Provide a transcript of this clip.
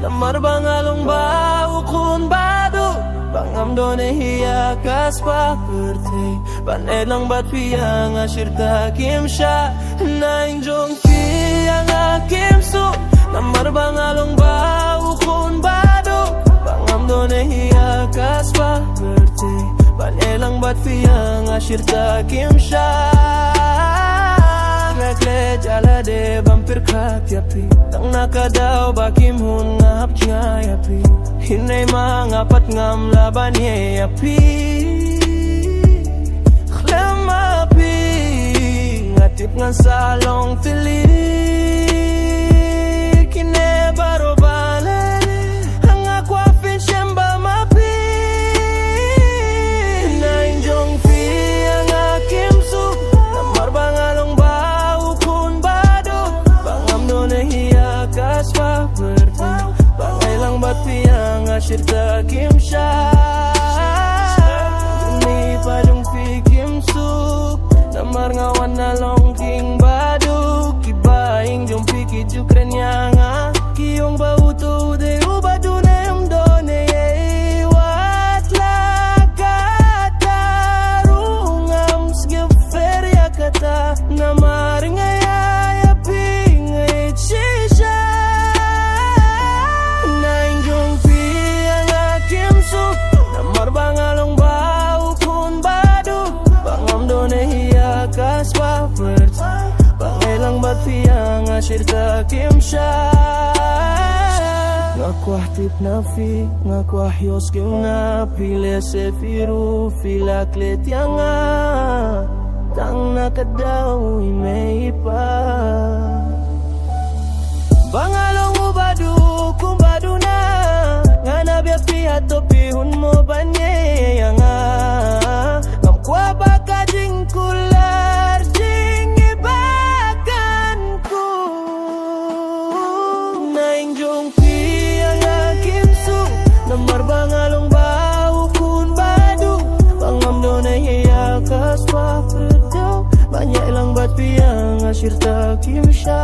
Lamar bangalong bau kun badu Bangam done hiya kas pakerte Panelang bat piyang asyirta kimsha Naing jong piyang akimsu Lamar bangalong bau kun badu Bangam done hiya kas pakerte Panelang bat piyang asyirta kimsha Rekle jala de bampir kak yapi Tang nakadaw bakim hun ngap yapi Hinay mangapat ngam laban ye yapi Klem api Ngatip ngan salong tili Kine baro bale Ang aqua fin syemba mapi Naing jong fi ang akim su Namar bangalong bau kun bado Bangam done hiya kas paperti Bangailang bat piyang asyirta kimsha Ni padung fi kimsu Namar ngawan na longking badu Kibaing jom fi kijukren yanga Kiyong bau tu de ubadu na yung done Wat lakata Rungam sgefer yakata Namar ngaya ping shisha Naing jong fi ang akimsu Namar bangalong bau kun badu Bangam done hiya kas papert Bangailang bat piyang asyirta kimsha Ngakwah tip na fi Ngakwah yos kim na Pile se firu Filak let yanga Tang nakadaw imeipa Bangalong ubadu kumbadu na Ngana biya pihat to pihun mo banye yanga Ngam kwa baka jing kular jing ibakan ku Naing jong piyang akim su Namar bangalong bau kun badu Bangam done hiya kas paperdaw Banyak lang bat piyang asyirta kimsha